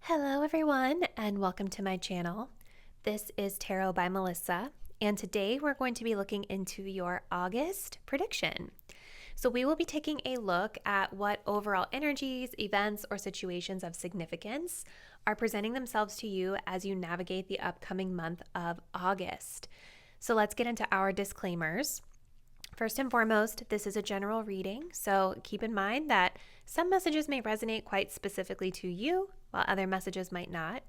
Hello everyone and welcome to my channel. This is Tarot by Melissa, and today we're going to be looking into your August prediction. So we will be taking a look at what overall energies, events, or situations of significance are presenting themselves to you as you navigate the upcoming month of August. So let's get into our disclaimers. First and foremost, this is a general reading, so keep in mind that some messages may resonate quite specifically to you, while other messages might not.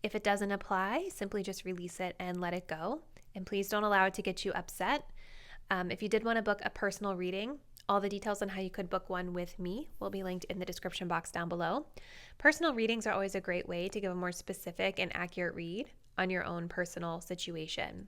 If it doesn't apply, simply just release it and let it go. And please don't allow it to get you upset. If you did want to book a personal reading, all the details on how you could book one with me will be linked in the description box down below. Personal readings are always a great way to give a more specific and accurate read on your own personal situation.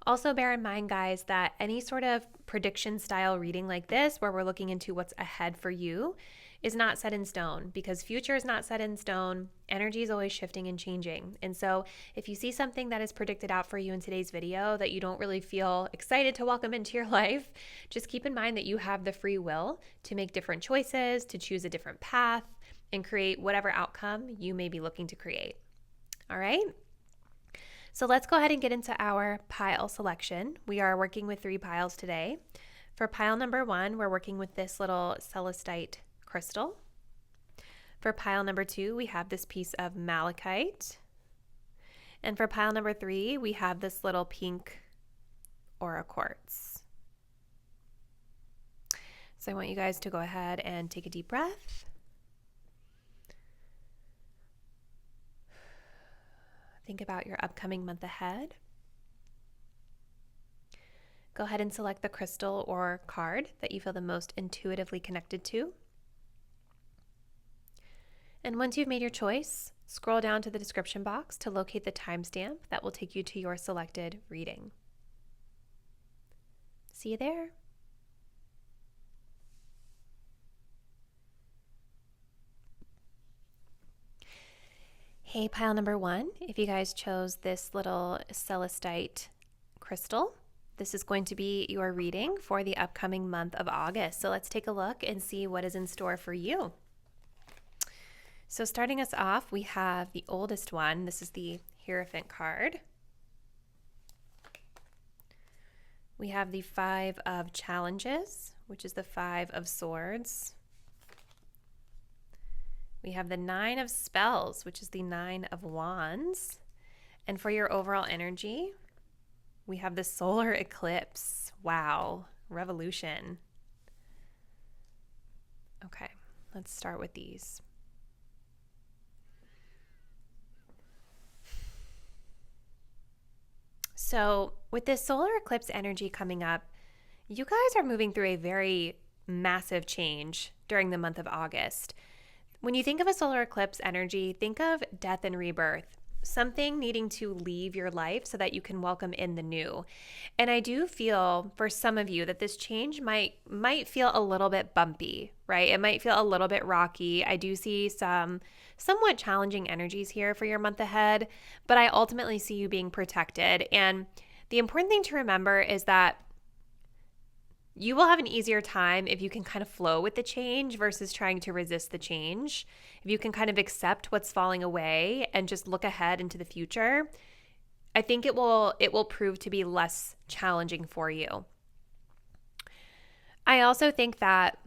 Also, bear in mind, guys, that any sort of prediction style reading like this, where we're looking into what's ahead for you, is not set in stone, because future is not set in stone. Energy is always shifting and changing. And so if you see something that is predicted out for you in today's video that you don't really feel excited to welcome into your life, just keep in mind that you have the free will to make different choices, to choose a different path, and create whatever outcome you may be looking to create. All right? So let's go ahead and get into our pile selection. We are working with 3 piles today. For pile number 1, we're working with this little Celestite crystal. For pile number 2, we have this piece of Malachite. And for pile number 3, we have this little pink Aura quartz. So I want you guys to go ahead and take a deep breath. Think about your upcoming month ahead. Go ahead and select the crystal or card that you feel the most intuitively connected to. And once you've made your choice, scroll down to the description box to locate the timestamp that will take you to your selected reading. See you there. Hey, pile number 1, if you guys chose this little Celestite crystal, this is going to be your reading for the upcoming month of August. So let's take a look and see what is in store for you. So starting us off, we have the oldest one. This is the Hierophant card. We have the 5 of Challenges, which is the 5 of Swords. We have the 9 of Spells, which is the 9 of Wands. And for your overall energy, we have the Solar Eclipse. Wow, Revolution. Okay, let's start with these. So with this solar eclipse energy coming up, you guys are moving through a very massive change during the month of August. When you think of a solar eclipse energy, think of death and rebirth, something needing to leave your life so that you can welcome in the new. And I do feel for some of you that this change might feel a little bit bumpy, right? It might feel a little bit rocky. I do see some somewhat challenging energies here for your month ahead, but I ultimately see you being protected. And the important thing to remember is that you will have an easier time if you can kind of flow with the change versus trying to resist the change. If you can kind of accept what's falling away and just look ahead into the future, I think it will prove to be less challenging for you. I also think that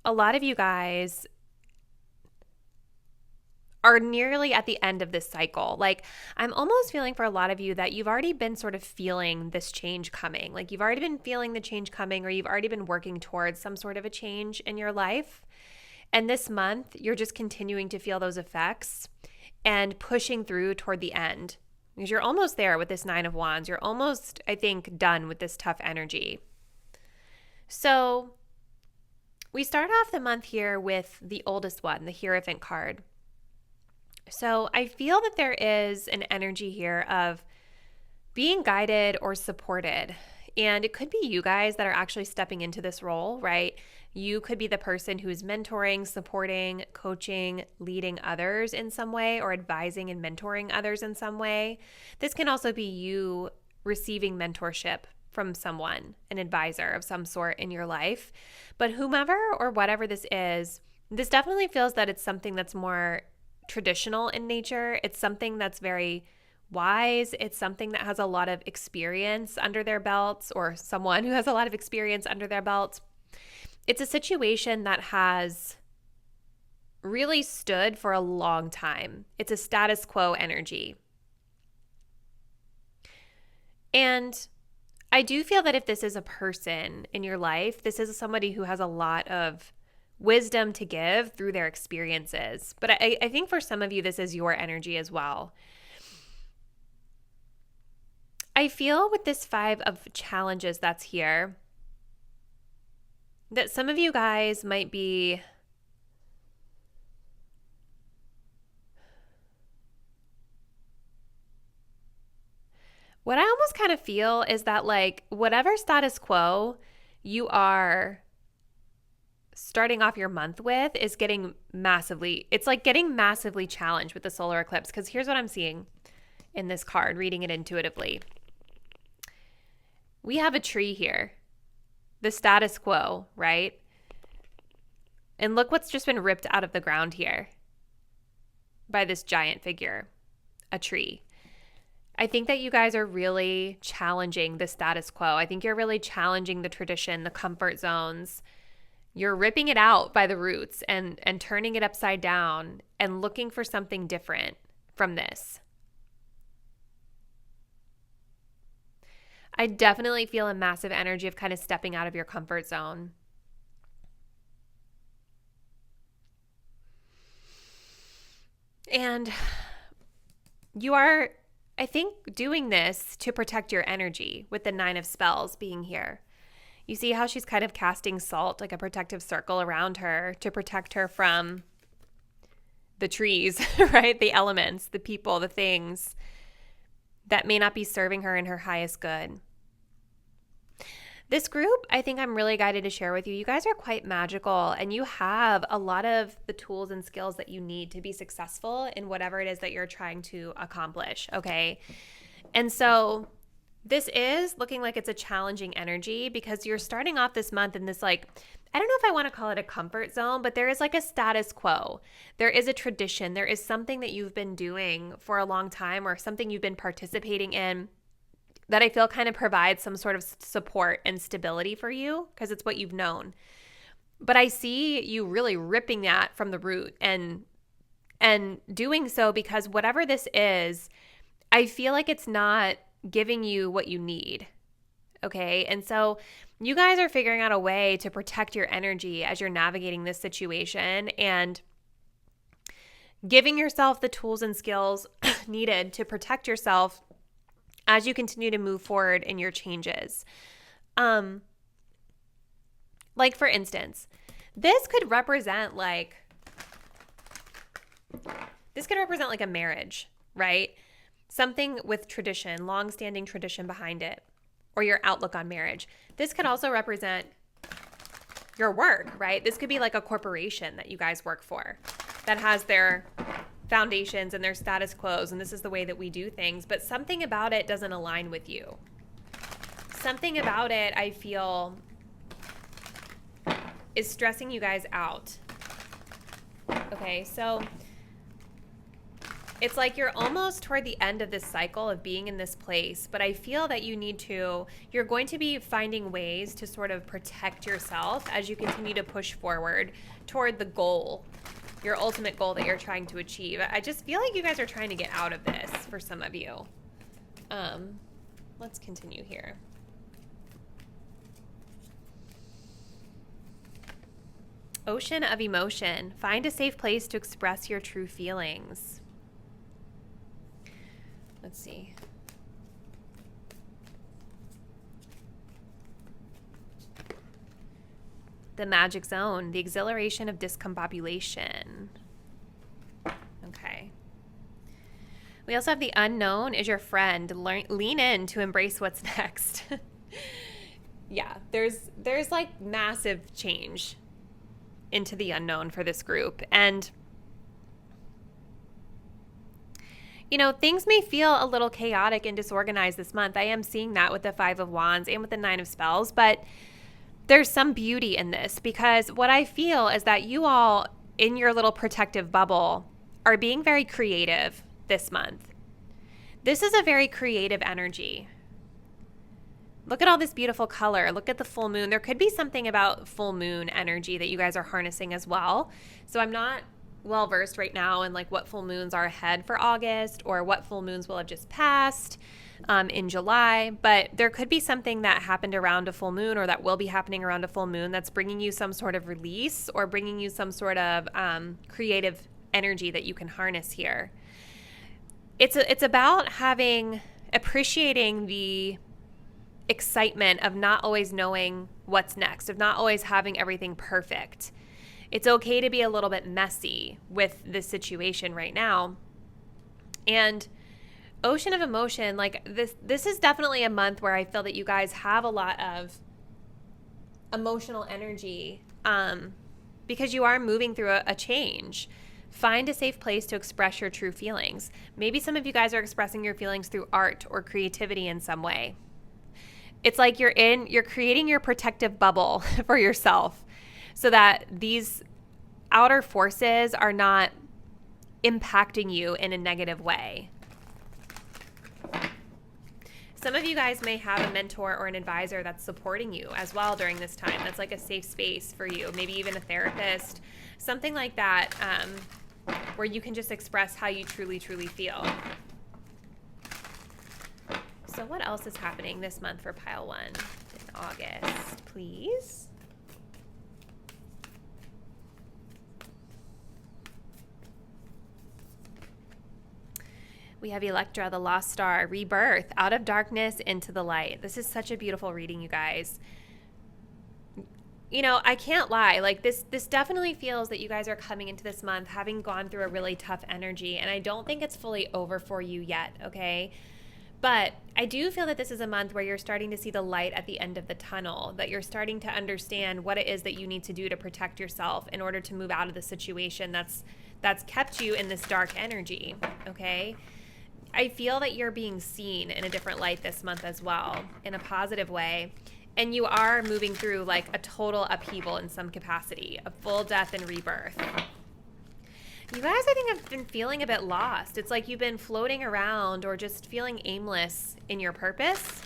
a lot of you guys are nearly at the end of this cycle. Like, I'm almost feeling for a lot of you that you've already been sort of feeling this change coming. Like, you've already been feeling the change coming, or you've already been working towards some sort of a change in your life. And this month, you're just continuing to feel those effects and pushing through toward the end, because you're almost there with this 9 of Wands. You're almost, I think, done with this tough energy. So we start off the month here with the oldest one, the Hierophant card. So I feel that there is an energy here of being guided or supported. And it could be you guys that are actually stepping into this role, right? You could be the person who's mentoring, supporting, coaching, leading others in some way, or advising and mentoring others in some way. This can also be you receiving mentorship from someone, an advisor of some sort in your life. But whomever or whatever this is, this definitely feels that it's something that's more traditional in nature. It's something that's very wise. It's something that has a lot of experience under their belts, or someone who has a lot of experience under their belt. It's a situation that has really stood for a long time. It's a status quo energy. And I do feel that if this is a person in your life, this is somebody who has a lot of wisdom to give through their experiences. But I think for some of you, this is your energy as well. I feel with this 5 of challenges that's here, that some of you guys might be what I almost kind of feel is that, like, whatever status quo you are starting off your month with is getting massively challenged with the solar eclipse. Because here's what I'm seeing in this card, reading it intuitively. We have a tree here, the status quo, right? And look what's just been ripped out of the ground here by this giant figure, a tree. I think that you guys are really challenging the status quo. I think you're really challenging the tradition, the comfort zones. You're ripping it out by the roots and turning it upside down and looking for something different from this. I definitely feel a massive energy of kind of stepping out of your comfort zone. And you are, I think, doing this to protect your energy with the 9 of spells being here. You see how she's kind of casting salt, like a protective circle around her to protect her from the trees, right? The elements, the people, the things that may not be serving her in her highest good. This group, I think I'm really guided to share with you. You guys are quite magical, and you have a lot of the tools and skills that you need to be successful in whatever it is that you're trying to accomplish, okay? And so this is looking like it's a challenging energy because you're starting off this month in this, like, I don't know if I want to call it a comfort zone, but there is like a status quo. There is a tradition. There is something that you've been doing for a long time, or something you've been participating in, that I feel kind of provides some sort of support and stability for you because it's what you've known. But I see you really ripping that from the root and doing so because whatever this is, I feel like it's not giving you what you need. Okay? And so you guys are figuring out a way to protect your energy as you're navigating this situation and giving yourself the tools and skills needed to protect yourself as you continue to move forward in your changes. Like, for instance, this could represent like a marriage, right? Something with tradition, long-standing tradition behind it, or your outlook on marriage. This could also represent your work, right? This could be like a corporation that you guys work for that has their foundations and their status quos, and this is the way that we do things, but something about it doesn't align with you. Something about it, I feel, is stressing you guys out. Okay, so it's like you're almost toward the end of this cycle of being in this place, but I feel that you're going to be finding ways to sort of protect yourself as you continue to push forward toward the goal, your ultimate goal that you're trying to achieve. I just feel like you guys are trying to get out of this for some of you. Let's continue here. Ocean of emotion. Find a safe place to express your true feelings. Let's see. The magic zone, the exhilaration of discombobulation. Okay. We also have the unknown is your friend. Lean in to embrace what's next. Yeah, there's like massive change into the unknown for this group. And you know, things may feel a little chaotic and disorganized this month. I am seeing that with the 5 of Wands and with the 9 of Spells, but there's some beauty in this because what I feel is that you all in your little protective bubble are being very creative this month. This is a very creative energy. Look at all this beautiful color. Look at the full moon. There could be something about full moon energy that you guys are harnessing as well. So I'm not well versed right now in like what full moons are ahead for August or what full moons will have just passed in July, but there could be something that happened around a full moon or that will be happening around a full moon that's bringing you some sort of release or bringing you some sort of creative energy that you can harness here. It's about appreciating the excitement of not always knowing what's next, of not always having everything perfect. It's okay to be a little bit messy with this situation right now. And Ocean of Emotion, like this is definitely a month where I feel that you guys have a lot of emotional energy because you are moving through a change. Find a safe place to express your true feelings. Maybe some of you guys are expressing your feelings through art or creativity in some way. It's like you're creating your protective bubble for yourself so that these outer forces are not impacting you in a negative way. Some of you guys may have a mentor or an advisor that's supporting you as well during this time. That's like a safe space for you, maybe even a therapist, something like that, where you can just express how you truly, truly feel. So what else is happening this month for pile 1 in August, please? We have Electra, the Lost Star, Rebirth, out of darkness into the light. This is such a beautiful reading, you guys. You know, I can't lie. Like this definitely feels that you guys are coming into this month having gone through a really tough energy, and I don't think it's fully over for you yet, okay? But I do feel that this is a month where you're starting to see the light at the end of the tunnel, that you're starting to understand what it is that you need to do to protect yourself in order to move out of the situation that's kept you in this dark energy, okay? I feel that you're being seen in a different light this month as well, in a positive way. And you are moving through like a total upheaval in some capacity, a full death and rebirth. You guys, I think, have been feeling a bit lost. It's like you've been floating around or just feeling aimless in your purpose.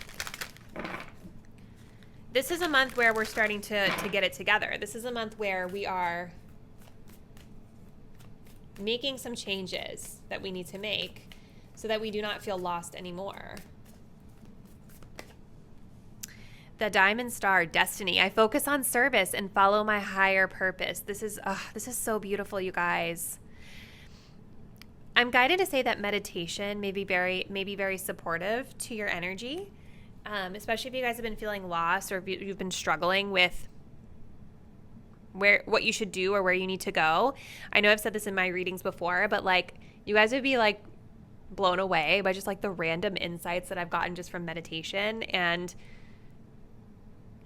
This is a month where we're starting to get it together. This is a month where we are making some changes that we need to make so that we do not feel lost anymore. The Diamond Star, Destiny. I focus on service and follow my higher purpose. This is so beautiful, you guys. I'm guided to say that meditation may be very supportive to your energy, especially if you guys have been feeling lost or if you've been struggling with what you should do or where you need to go. I know I've said this in my readings before, but like you guys would be like blown away by just like the random insights that I've gotten just from meditation and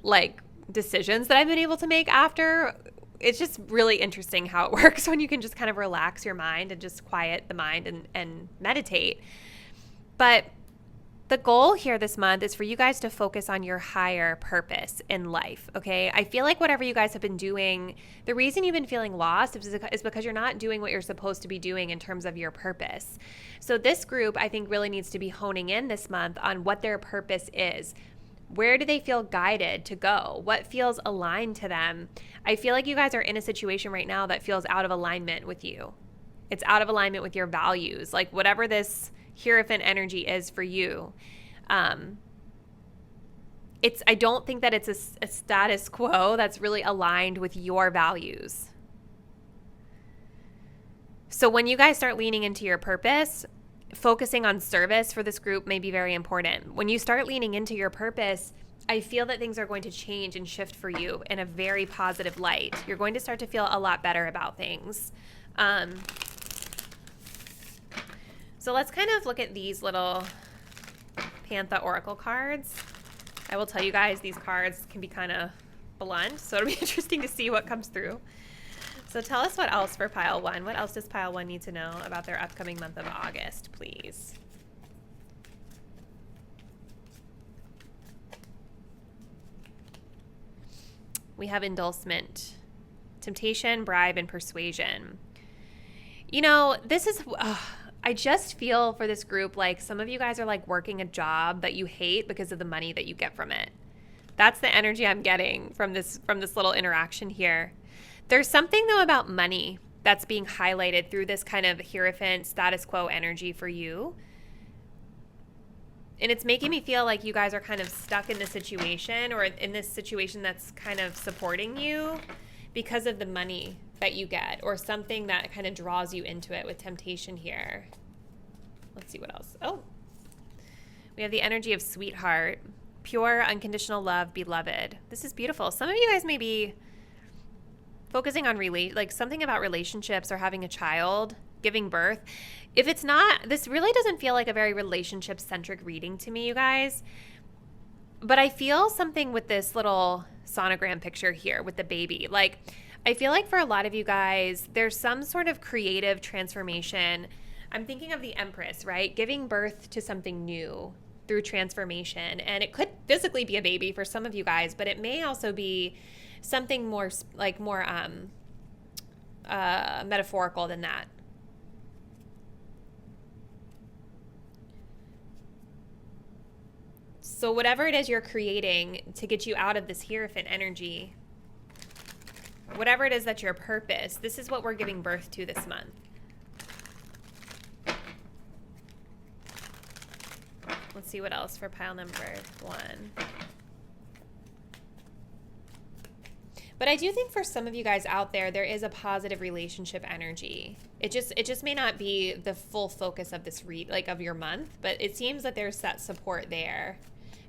like decisions that I've been able to make after. It's just really interesting how it works when you can just kind of relax your mind and just quiet the mind and meditate. But the goal here this month is for you guys to focus on your higher purpose in life, okay? I feel like whatever you guys have been doing, the reason you've been feeling lost is because you're not doing what you're supposed to be doing in terms of your purpose. So this group, I think, really needs to be honing in this month on what their purpose is. Where do they feel guided to go? What feels aligned to them? I feel like you guys are in a situation right now that feels out of alignment with you. It's out of alignment with your values, like whatever this Hierophant energy is for you. I don't think that it's a status quo that's really aligned with your values. So when you guys start leaning into your purpose, focusing on service for this group may be very important. When you start leaning into your purpose, I feel that things are going to change and shift for you in a very positive light. You're going to start to feel a lot better about things. So let's kind of look at these little Pantha Oracle cards. I will tell you guys these cards can be kind of blunt, so it'll be interesting to see what comes through. So tell us what else for pile 1. What else does pile 1 need to know about their upcoming month of August, please? We have Indulgement, Temptation, Bribe, and Persuasion. You know, this is, I just feel for this group like some of you guys are like working a job that you hate because of the money that you get from it. That's the energy I'm getting from this little interaction here. There's something though about money that's being highlighted through this kind of Hierophant status quo energy for you. And it's making me feel like you guys are kind of stuck in this situation, or in this situation that's kind of supporting you because of the money that you get, or something that kind of draws you into it with temptation here. Let's see what else. Oh, we have the energy of sweetheart, pure, unconditional love, beloved. This is beautiful. Some of you guys may be focusing on like something about relationships or having a child, giving birth. If it's not, this really doesn't feel like a very relationship-centric reading to me, you guys. But I feel something with this little sonogram picture here with the baby. Like, I feel like for a lot of you guys, there's some sort of creative transformation. I'm thinking of the Empress, right? Giving birth to something new through transformation. And it could physically be a baby for some of you guys, but it may also be something more metaphorical than that. So whatever it is you're creating to get you out of this Hierophant energy, whatever it is that's your purpose, this is what we're giving birth to this month. Let's see what else for pile number 1. But I do think for some of you guys out there, there is a positive relationship energy. It just may not be the full focus of this of your month, but it seems that there's that support there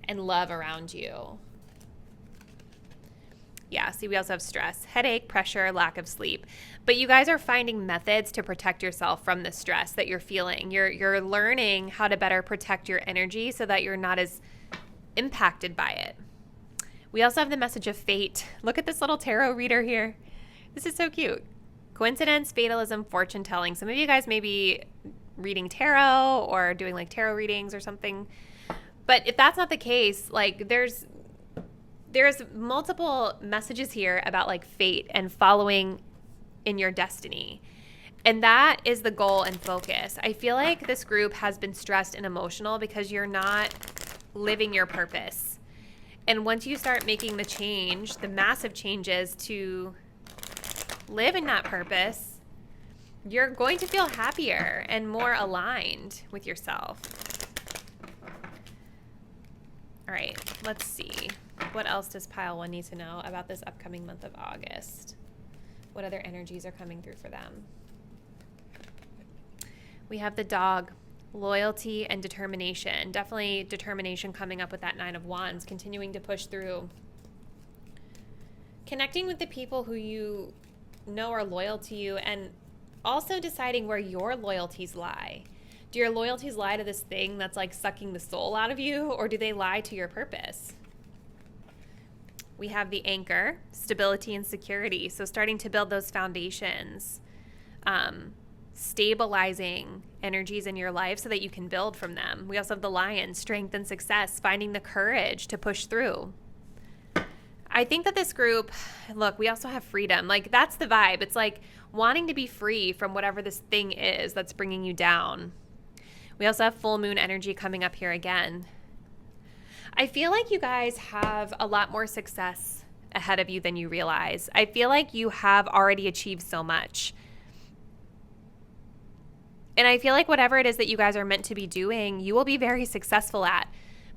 and love around you. Yeah, see, we also have stress, headache, pressure, lack of sleep. But you guys are finding methods to protect yourself from the stress that you're feeling. You're learning how to better protect your energy so that you're not as impacted by it. We also have the message of fate. Look at this little tarot reader here. This is so cute. Coincidence, fatalism, fortune telling. Some of you guys may be reading tarot or doing like tarot readings or something. But if that's not the case, like there's multiple messages here about like fate and following in your destiny. And that is the goal and focus. I feel like this group has been stressed and emotional because you're not living your purpose. And once you start making the change, the massive changes to live in that purpose, you're going to feel happier and more aligned with yourself. All right, let's see. What else does pile 1 need to know about this upcoming month of August? What other energies are coming through for them? We have the dog, loyalty and determination. Definitely determination coming up with that 9 of Wands, continuing to push through. Connecting with the people who you know are loyal to you, and also deciding where your loyalties lie. Do your loyalties lie to this thing that's like sucking the soul out of you, or do they lie to your purpose? We have the anchor, stability and security. So starting to build those foundations, stabilizing energies in your life so that you can build from them. We also have the lion, strength and success, finding the courage to push through. I think that this group, look, we also have freedom. Like that's the vibe. It's like wanting to be free from whatever this thing is that's bringing you down. We also have full moon energy coming up here again. I feel like you guys have a lot more success ahead of you than you realize. I feel like you have already achieved so much. And I feel like whatever it is that you guys are meant to be doing, you will be very successful at.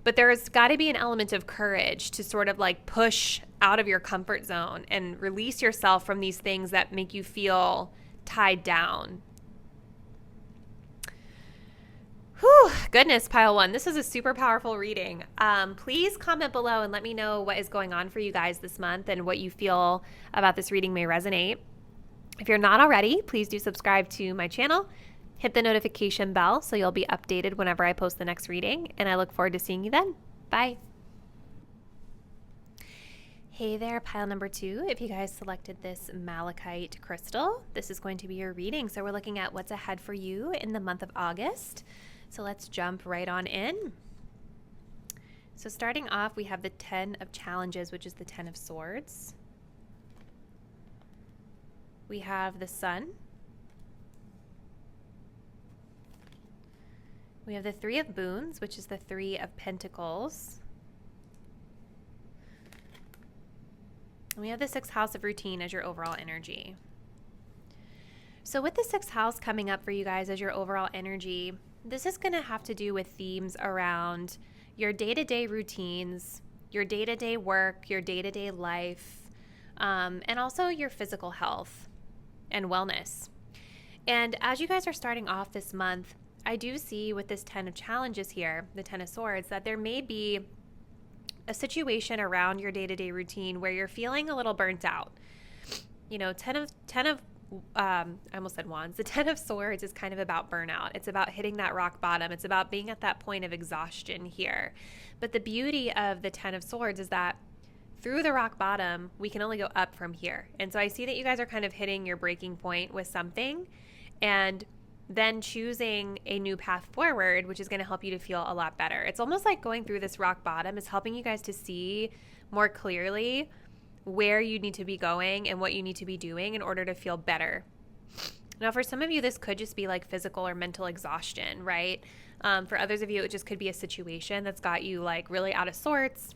But there's got to be an element of courage to sort of like push out of your comfort zone and release yourself from these things that make you feel tied down. Whew, goodness, pile 1. This is a super powerful reading. Please comment below and let me know what is going on for you guys this month and what you feel about this reading may resonate. If you're not already, please do subscribe to my channel. Hit the notification bell so you'll be updated whenever I post the next reading, and I look forward to seeing you then. Bye. Hey there, pile number 2. If you guys selected this Malachite crystal, this is going to be your reading. So we're looking at what's ahead for you in the month of August. So let's jump right on in. So starting off, we have the 10 of challenges, which is the 10 of swords. We have the sun, We have the Three of Boons, which is the Three of Pentacles. And we have the Sixth House of Routine as your overall energy. So with the Sixth House coming up for you guys as your overall energy, this is going to have to do with themes around your day-to-day routines, your day-to-day work, your day-to-day life, and also your physical health and wellness. And as you guys are starting off this month, I do see with this 10 of challenges here, the 10 of swords, that there may be a situation around your day-to-day routine where you're feeling a little burnt out. You know, I almost said wands. The 10 of swords is kind of about burnout. It's about hitting that rock bottom. It's about being at that point of exhaustion here. But the beauty of the 10 of swords is that through the rock bottom, we can only go up from here. And so I see that you guys are kind of hitting your breaking point with something and then choosing a new path forward, which is going to help you to feel a lot better. It's almost like going through this rock bottom is helping you guys to see more clearly where you need to be going and what you need to be doing in order to feel better. Now, for some of you, this could just be like physical or mental exhaustion, right? For others of you, it just could be a situation that's got you like really out of sorts.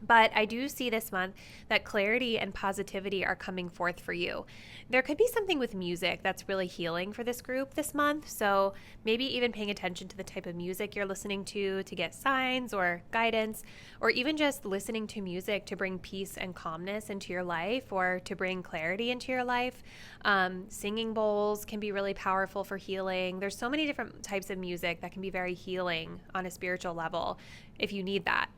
But I do see this month that clarity and positivity are coming forth for you. There could be something with music that's really healing for this group this month. So maybe even paying attention to the type of music you're listening to get signs or guidance, or even just listening to music to bring peace and calmness into your life or to bring clarity into your life. Singing bowls can be really powerful for healing. There's so many different types of music that can be very healing on a spiritual level if you need that.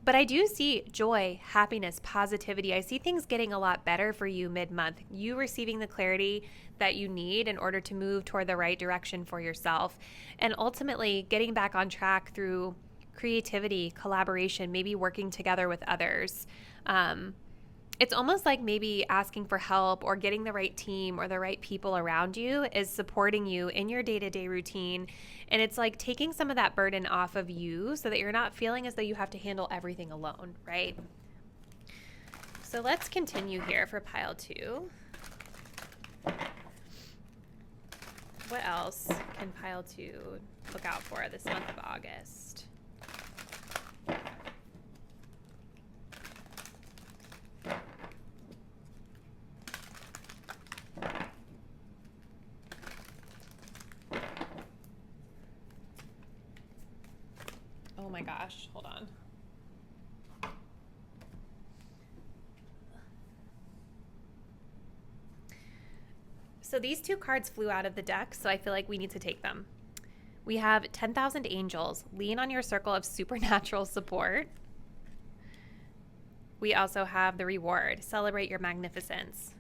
But I do see joy, happiness, positivity. I see things getting a lot better for you mid-month. You receiving the clarity that you need in order to move toward the right direction for yourself. And ultimately getting back on track through creativity, collaboration, maybe working together with others. It's almost like maybe asking for help or getting the right team or the right people around you is supporting you in your day-to-day routine. And it's like taking some of that burden off of you so that you're not feeling as though you have to handle everything alone, right? So let's continue here for pile 2. What else can pile 2 look out for this month of August? Oh my gosh, hold on. So these 2 cards flew out of the deck, so I feel like we need to take them. We have 10,000 angels. Lean on your circle of supernatural support. We also have the reward. Celebrate your magnificence.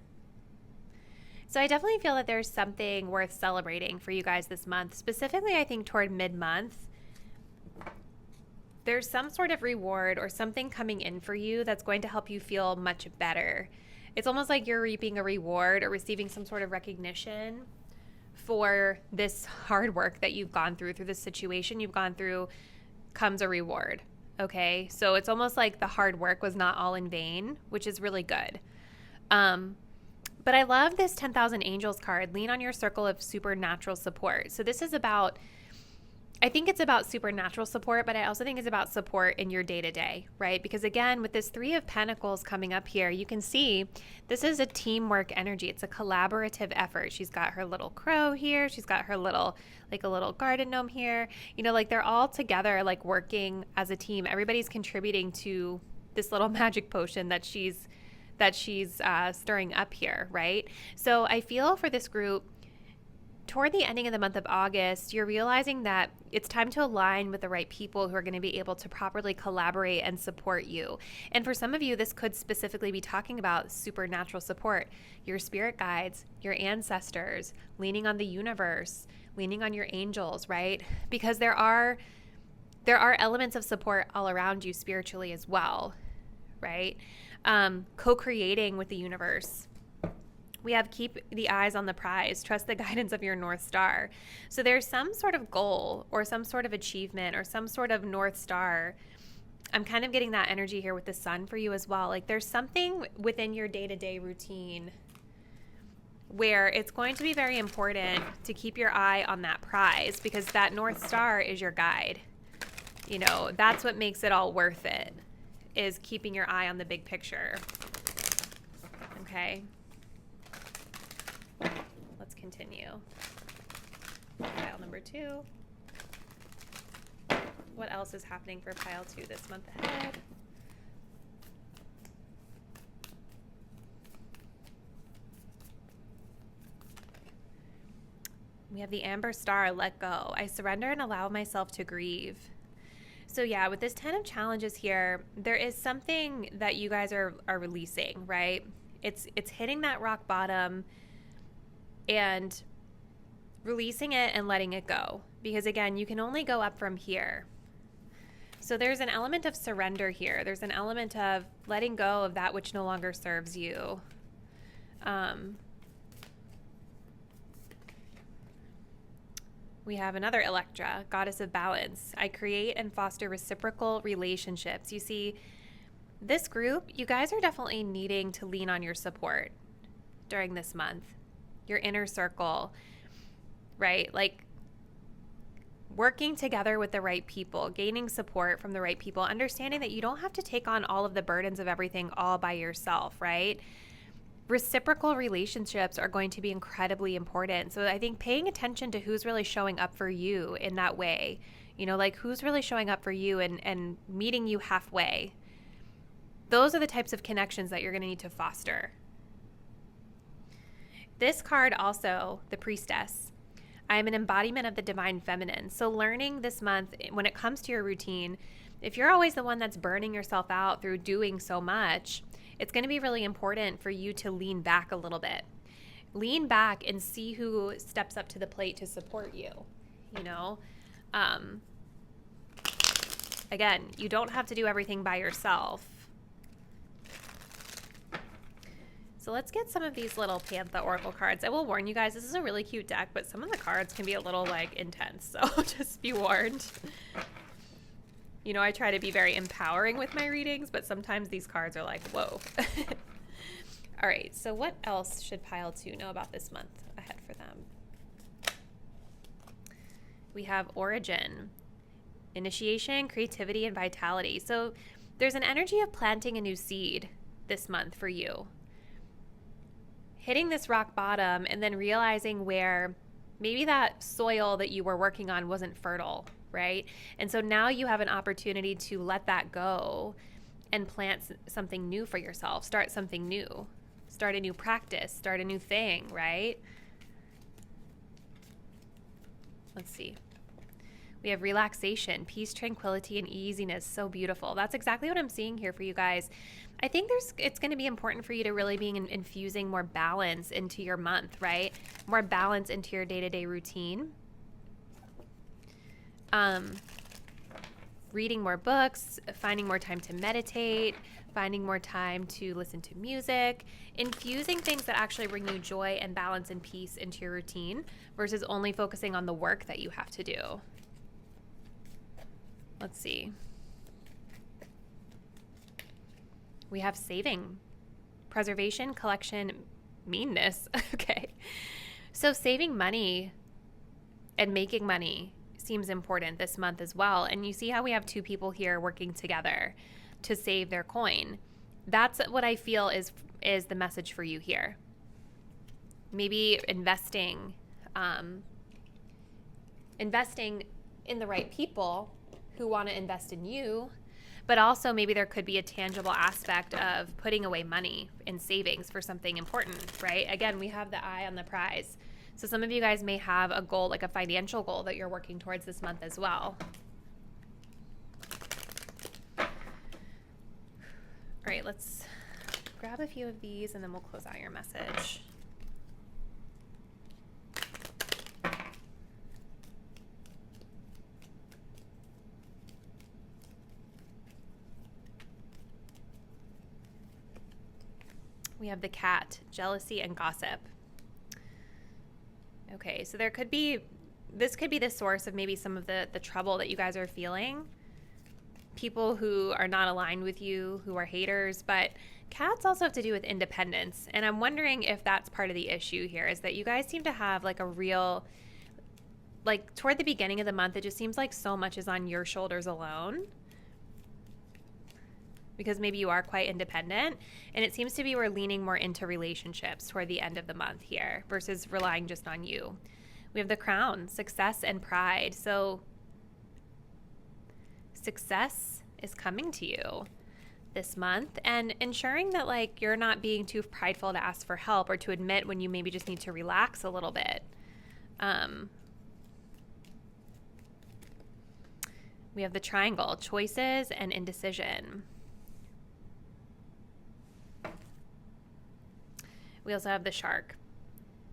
So I definitely feel that there's something worth celebrating for you guys this month. Specifically, I think toward mid-month, there's some sort of reward or something coming in for you that's going to help you feel much better. It's almost like you're reaping a reward or receiving some sort of recognition for this hard work that you've gone through this situation you've gone through comes a reward. Okay, so it's almost like the hard work was not all in vain, which is really good. But I love this 10,000 angels card. Lean on your circle of supernatural support. So this is about, I think it's about supernatural support, but I also think it's about support in your day-to-day, right? Because again, with this 3 of Pentacles coming up here, you can see this is a teamwork energy. It's a collaborative effort. She's got her little crow here. She's got her little, like a little garden gnome here. You know, like they're all together, like working as a team. Everybody's contributing to this little magic potion that she's stirring up here, right? So I feel for this group, toward the ending of the month of August, you're realizing that it's time to align with the right people who are going to be able to properly collaborate and support you. And for some of you, this could specifically be talking about supernatural support, your spirit guides, your ancestors, leaning on the universe, leaning on your angels, right? Because there are elements of support all around you spiritually as well, right? Co-creating with the universe. We have keep the eyes on the prize, trust the guidance of your North Star. So there's some sort of goal or some sort of achievement or some sort of North Star. I'm kind of getting that energy here with the sun for you as well. Like there's something within your day-to-day routine where it's going to be very important to keep your eye on that prize, because that North Star is your guide. You know, that's what makes it all worth it, is keeping your eye on the big picture. Okay. Let's continue. Pile number 2. What else is happening for pile 2 this month ahead? We have the Amber Star, let go. I surrender and allow myself to grieve. So yeah, with this 10 of challenges here, there is something that you guys are releasing, right? It's hitting that rock bottom and releasing it and letting it go. Because again, you can only go up from here. So there's an element of surrender here. There's an element of letting go of that which no longer serves you. We have another Electra, goddess of balance. I create and foster reciprocal relationships. You see, this group, you guys are definitely needing to lean on your support during this month. Your inner circle, right? Like working together with the right people, gaining support from the right people, understanding that you don't have to take on all of the burdens of everything all by yourself, right? Reciprocal relationships are going to be incredibly important. So I think paying attention to who's really showing up for you in that way, you know, like who's really showing up for you and meeting you halfway. Those are the types of connections that you're going to need to foster. This card also, the Priestess. I am an embodiment of the divine feminine. So learning this month, when it comes to your routine, if you're always the one that's burning yourself out through doing so much, it's going to be really important for you to lean back a little bit. Lean back and see who steps up to the plate to support you, you know? Again, you don't have to do everything by yourself. So let's get some of these little Pantha Oracle cards. I will warn you guys, this is a really cute deck, but some of the cards can be a little like intense, so just be warned. You know, I try to be very empowering with my readings, but sometimes these cards are like, whoa. All right, so what else should pile 2 know about this month ahead for them? We have Origin, initiation, creativity, and vitality. So there's an energy of planting a new seed this month for you. Hitting this rock bottom and then realizing where maybe that soil that you were working on wasn't fertile, right? And so now you have an opportunity to let that go and plant something new for yourself. Start something new. Start a new practice. Start a new thing, right? Let's see. We have relaxation, peace, tranquility, and easiness. So beautiful. That's exactly what I'm seeing here for you guys. I think it's going to be important for you to really be infusing more balance into your month, right? More balance into your day-to-day routine. Reading more books, finding more time to meditate, finding more time to listen to music, infusing things that actually bring you joy and balance and peace into your routine versus only focusing on the work that you have to do. Let's see. We have saving, preservation, collection, meanness. Okay. So saving money and making money seems important this month as well. And you see how we have 2 people here working together to save their coin. That's what I feel is the message for you here. Maybe investing in the right people who want to invest in you, but also maybe there could be a tangible aspect of putting away money in savings for something important, right? Again, we have the eye on the prize. So some of you guys may have a goal, like a financial goal that you're working towards this month as well. All right, let's grab a few of these and then we'll close out your message. We have the Cat, jealousy and gossip. Okay, so this could be the source of maybe some of the trouble that you guys are feeling. people who are not aligned with you, who are haters, but cats also have to do with independence. And I'm wondering if that's part of the issue here, is that you guys seem to have like a real, like toward the beginning of the month, it just seems like so much is on your shoulders alone, because maybe you are quite independent. And it seems to be we're leaning more into relationships toward the end of the month here versus relying just on you. We have the crown, success and pride. So success is coming to you this month, and ensuring that like you're not being too prideful to ask for help or to admit when you maybe just need to relax a little bit. We have the triangle, choices and indecision. We also have the shark.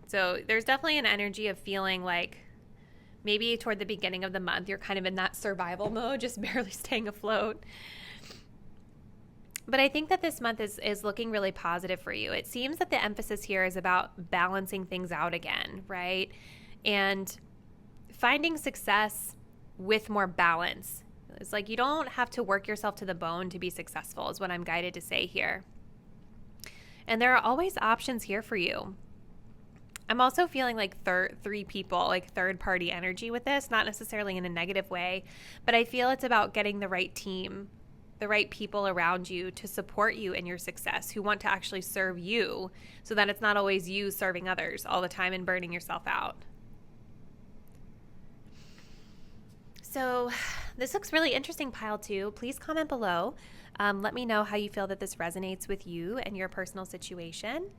So there's definitely an energy of feeling like maybe toward the beginning of the month, you're kind of in that survival mode, just barely staying afloat. But I think that this month is looking really positive for you. It seems that the emphasis here is about balancing things out again, right? And finding success with more balance. It's like you don't have to work yourself to the bone to be successful, is what I'm guided to say here. And there are always options here for you. I'm also feeling like three people, like third party energy with this, not necessarily in a negative way, but I feel it's about getting the right team, the right people around you to support you in your success, who want to actually serve you, so that it's not always you serving others all the time and burning yourself out. So this looks really interesting, pile 2. Please comment below. Let me know how you feel that this resonates with you and your personal situation.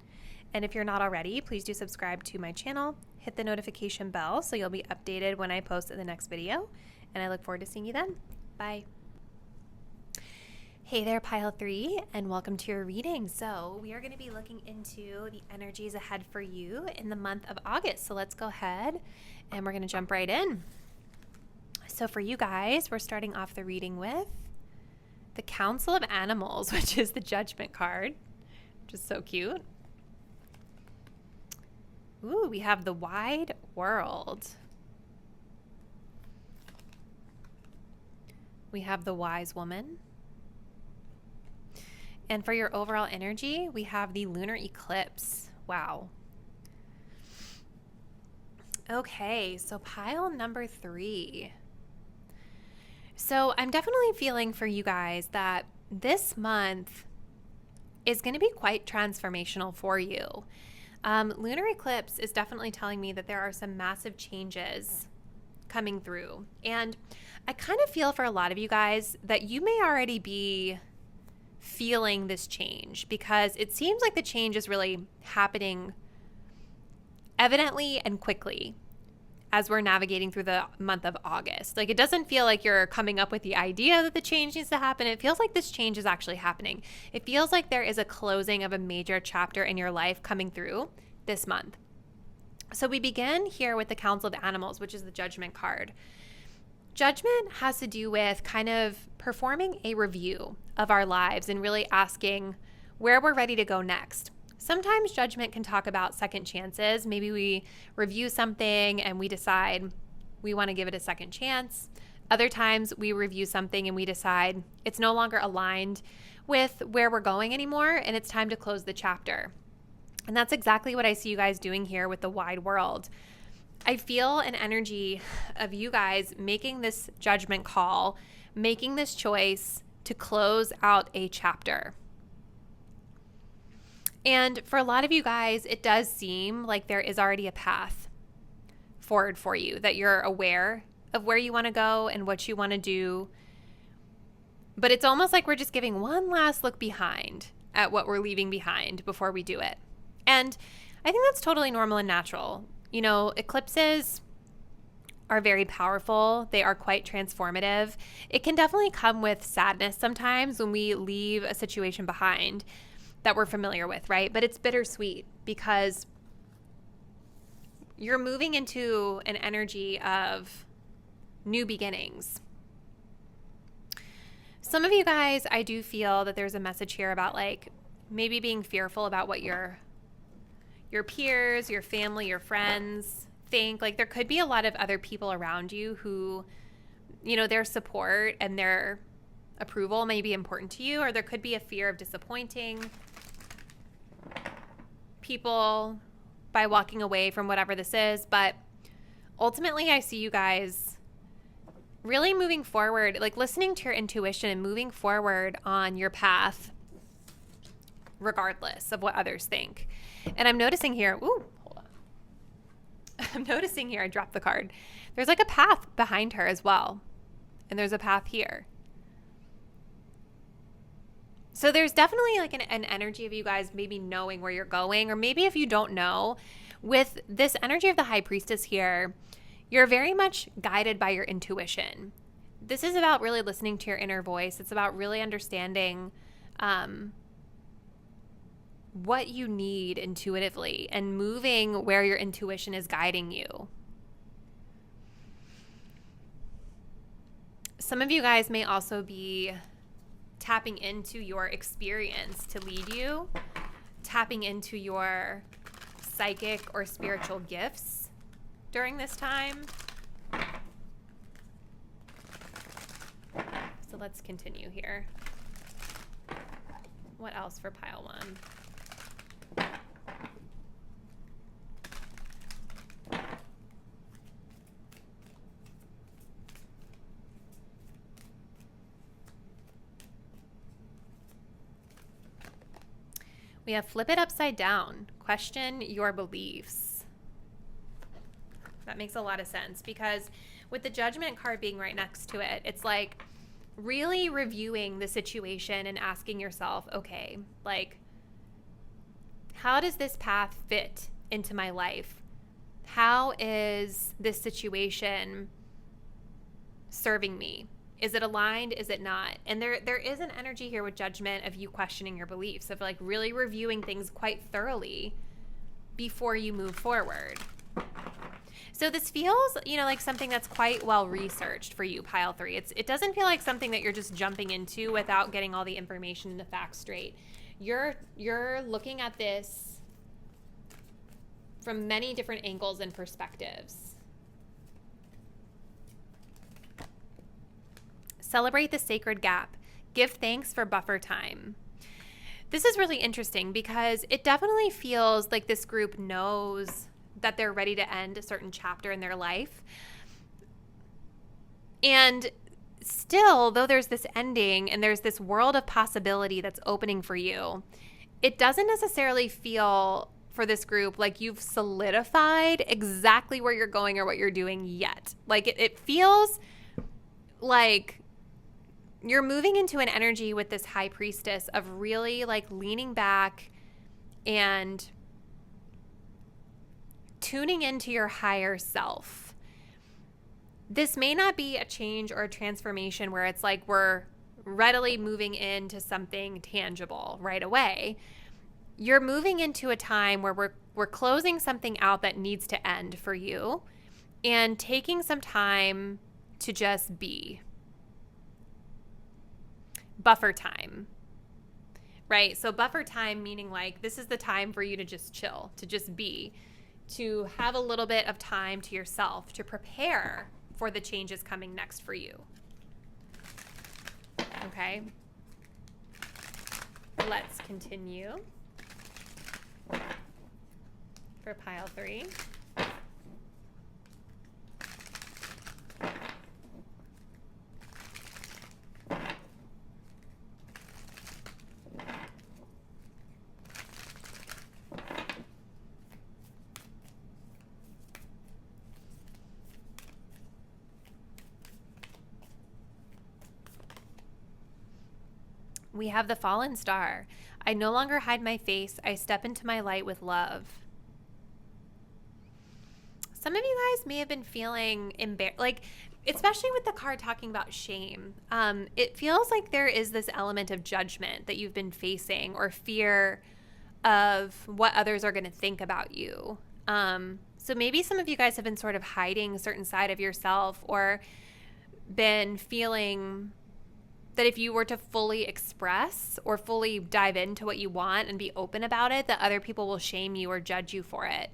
And if you're not already, please do subscribe to my channel, hit the notification bell so you'll be updated when I post the next video. And I look forward to seeing you then. Bye. Hey there, pile 3, and welcome to your reading. So we are going to be looking into the energies ahead for you in the month of August. So let's go ahead and we're going to jump right in. So for you guys, we're starting off the reading with the Council of Animals, which is the Judgment card, which is so cute. Ooh, we have the Wide World. We have the Wise Woman. And for your overall energy, we have the Lunar Eclipse. Wow. Okay, so pile number 3. So I'm definitely feeling for you guys that this month is going to be quite transformational for you. Lunar eclipse is definitely telling me that there are some massive changes coming through. And I kind of feel for a lot of you guys that you may already be feeling this change, because it seems like the change is really happening evidently and quickly as we're navigating through the month of August. Like, it doesn't feel like you're coming up with the idea that the change needs to happen. It feels like this change is actually happening. It feels like there is a closing of a major chapter in your life coming through this month. So we begin here with the Council of Animals, which is the Judgment card. Judgment has to do with kind of performing a review of our lives and really asking where we're ready to go next. Sometimes judgment can talk about second chances. Maybe we review something and we decide we want to give it a second chance. Other times we review something and we decide it's no longer aligned with where we're going anymore and it's time to close the chapter. And that's exactly what I see you guys doing here with the Wide World. I feel an energy of you guys making this judgment call, making this choice to close out a chapter. And for a lot of you guys, it does seem like there is already a path forward for you, that you're aware of where you want to go and what you want to do. But it's almost like we're just giving one last look behind at what we're leaving behind before we do it. And I think that's totally normal and natural. You know, eclipses are very powerful. They are quite transformative. It can definitely come with sadness sometimes when we leave a situation behind that we're familiar with, right? But it's bittersweet because you're moving into an energy of new beginnings. Some of you guys, I do feel that there's a message here about like maybe being fearful about what your peers, your family, your friends think. Like there could be a lot of other people around you who, you know, their support and their approval may be important to you, or there could be a fear of disappointing people by walking away from whatever this is. But ultimately, I see you guys really moving forward, like listening to your intuition and moving forward on your path, regardless of what others think. And I'm noticing here, hold on. I'm noticing here, I dropped the card. There's like a path behind her as well. And there's a path here. So there's definitely like an energy of you guys maybe knowing where you're going, or maybe if you don't know, with this energy of the High Priestess here, you're very much guided by your intuition. This is about really listening to your inner voice. It's about really understanding what you need intuitively and moving where your intuition is guiding you. Some of you guys may also be tapping into your experience to lead you, tapping into your psychic or spiritual gifts during this time. So let's continue here. What else for pile one? We have flip it upside down. Question your beliefs. That makes a lot of sense, because with the Judgment card being right next to it, it's like really reviewing the situation and asking yourself, okay, like, how does this path fit into my life? How is this situation serving me? Is it aligned? Is it not? And there is an energy here with Judgment of you questioning your beliefs, of like really reviewing things quite thoroughly before you move forward. So this feels, like something that's quite well researched for you, pile 3. It doesn't feel like something that you're just jumping into without getting all the information and the facts straight. You're looking at this from many different angles and perspectives. Celebrate the sacred gap. Give thanks for buffer time. This is really interesting because it definitely feels like this group knows that they're ready to end a certain chapter in their life. And still, though there's this ending and there's this world of possibility that's opening for you, it doesn't necessarily feel for this group like you've solidified exactly where you're going or what you're doing yet. Like it feels like you're moving into an energy with this High Priestess of really like leaning back and tuning into your higher self. This may not be a change or a transformation where it's like we're readily moving into something tangible right away. You're moving into a time where we're closing something out that needs to end for you and taking some time to just be. Buffer time, right? So buffer time meaning like this is the time for you to just chill, to just be, to have a little bit of time to yourself, to prepare for the changes coming next for you. Okay? Let's continue for pile 3. We have the fallen star. I no longer hide my face. I step into my light with love. Some of you guys may have been feeling embarrassed, like especially with the card talking about shame. It feels like there is this element of judgment that you've been facing, or fear of what others are going to think about you. So maybe some of you guys have been sort of hiding a certain side of yourself, or been feeling that if you were to fully express or fully dive into what you want and be open about it, that other people will shame you or judge you for it.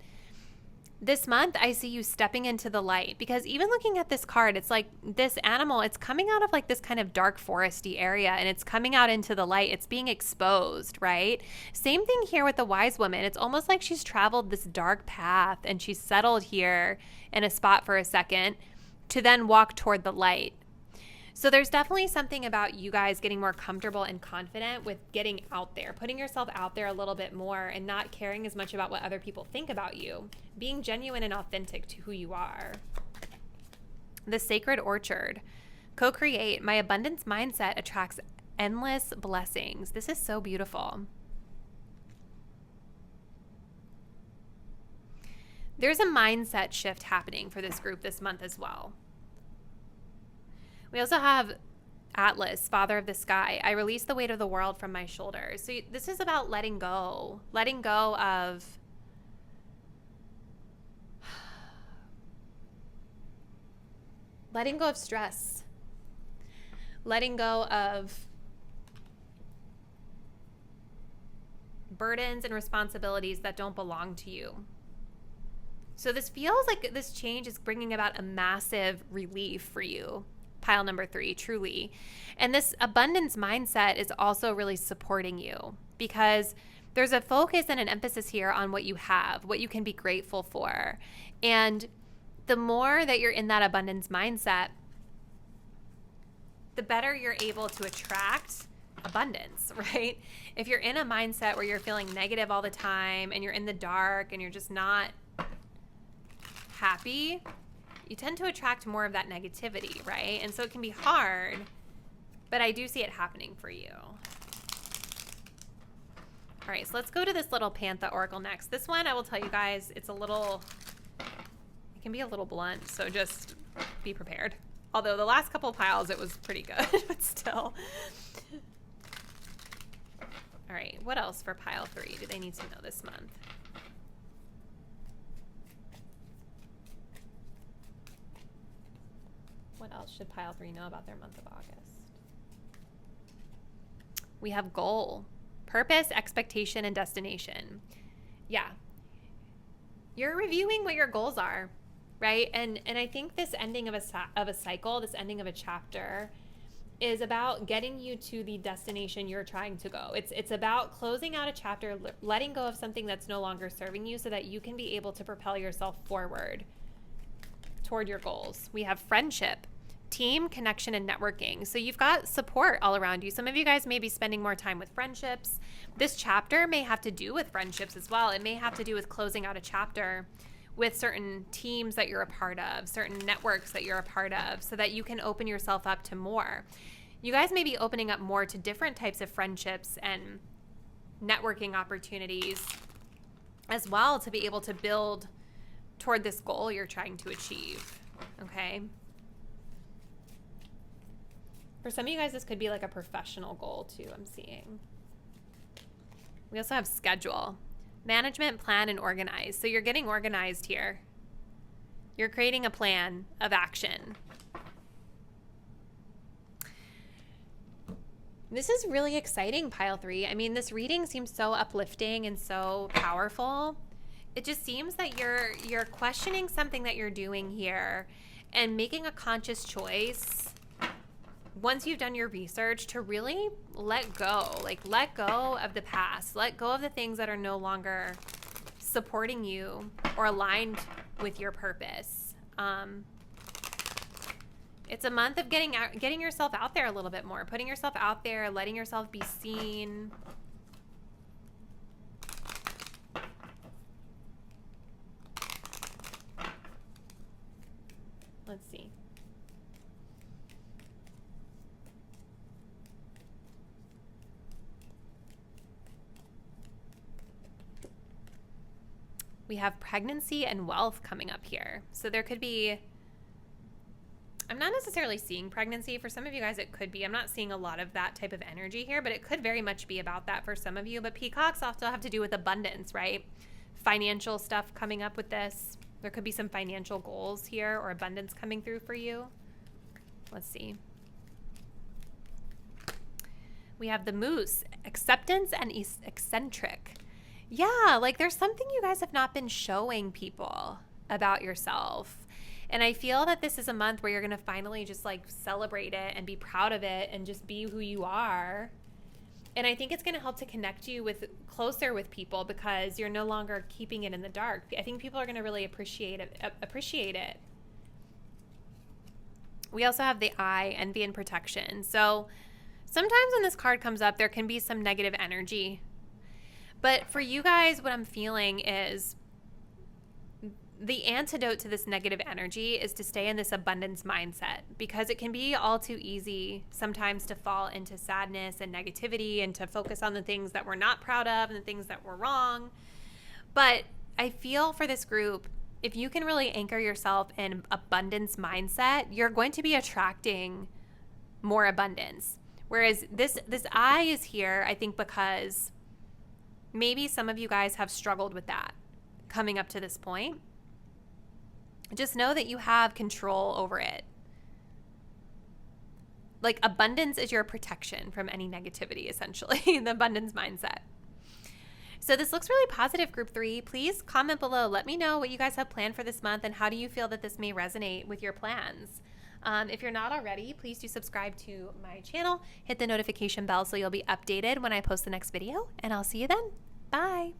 This month, I see you stepping into the light, because even looking at this card, it's like this animal, it's coming out of like this kind of dark foresty area, and it's coming out into the light. It's being exposed, right? Same thing here with the wise woman. It's almost like she's traveled this dark path and she's settled here in a spot for a second to then walk toward the light. So there's definitely something about you guys getting more comfortable and confident with getting out there, putting yourself out there a little bit more and not caring as much about what other people think about you, being genuine and authentic to who you are. The Sacred Orchard. Co-create. My abundance mindset attracts endless blessings. This is so beautiful. There's a mindset shift happening for this group this month as well. We also have Atlas, Father of the Sky. I release the weight of the world from my shoulders. So this is about letting go of stress, letting go of burdens and responsibilities that don't belong to you. So this feels like this change is bringing about a massive relief for you. Pile number 3, truly. And this abundance mindset is also really supporting you, because there's a focus and an emphasis here on what you have, what you can be grateful for. And the more that you're in that abundance mindset, the better you're able to attract abundance, right? If you're in a mindset where you're feeling negative all the time and you're in the dark and you're just not happy, you tend to attract more of that negativity, right? And so it can be hard, but I do see it happening for you. All right, so let's go to this little Pantha Oracle next. This one, I will tell you guys, it can be a little blunt, so just be prepared. Although the last couple of piles, it was pretty good, but still. All right, what else for pile 3 do they need to know this month? What else should pile 3 know about their month of August? We have goal, purpose, expectation, and destination. Yeah. You're reviewing what your goals are, right? And I think this ending of a cycle, this ending of a chapter, is about getting you to the destination you're trying to go. It's about closing out a chapter, letting go of something that's no longer serving you so that you can be able to propel yourself forward toward your goals. We have friendship, team, connection, and networking. So you've got support all around you. Some of you guys may be spending more time with friendships. This chapter may have to do with friendships as well. It may have to do with closing out a chapter with certain teams that you're a part of, certain networks that you're a part of, so that you can open yourself up to more. You guys may be opening up more to different types of friendships and networking opportunities as well to be able to build toward this goal you're trying to achieve, okay? For some of you guys, this could be like a professional goal too, I'm seeing. We also have schedule, management, plan, and organize. So you're getting organized here. You're creating a plan of action. This is really exciting, pile 3. I mean, this reading seems so uplifting and so powerful. It just seems that you're questioning something that you're doing here and making a conscious choice once you've done your research to really let go, like let go of the past, let go of the things that are no longer supporting you or aligned with your purpose. It's a month of getting yourself out there a little bit more, putting yourself out there, letting yourself be seen. Let's see. We have pregnancy and wealth coming up here. So there could be, I'm not necessarily seeing pregnancy. For some of you guys, it could be. I'm not seeing a lot of that type of energy here, but it could very much be about that for some of you. But peacocks also have to do with abundance, right? Financial stuff coming up with this. There could be some financial goals here or abundance coming through for you. Let's see. We have the moose, acceptance and eccentric. Yeah, like there's something you guys have not been showing people, about yourself. And I feel that this is a month where you're going to finally just like celebrate it and be proud of it and just be who you are. And I think it's going to help to connect you closer with people because you're no longer keeping it in the dark. I think people are going to really appreciate it. We also have the Eye, envy and protection. So sometimes when this card comes up, there can be some negative energy. But for you guys, what I'm feeling is the antidote to this negative energy is to stay in this abundance mindset, because it can be all too easy sometimes to fall into sadness and negativity and to focus on the things that we're not proud of and the things that were wrong. But I feel for this group, if you can really anchor yourself in abundance mindset, you're going to be attracting more abundance. Whereas this Eye is here, I think, because maybe some of you guys have struggled with that coming up to this point. Just know that you have control over it. Like, abundance is your protection from any negativity, essentially, the abundance mindset. So this looks really positive, Group 3. Please comment below. Let me know what you guys have planned for this month and how do you feel that this may resonate with your plans. If you're not already, please do subscribe to my channel. Hit the notification bell so you'll be updated when I post the next video, and I'll see you then. Bye.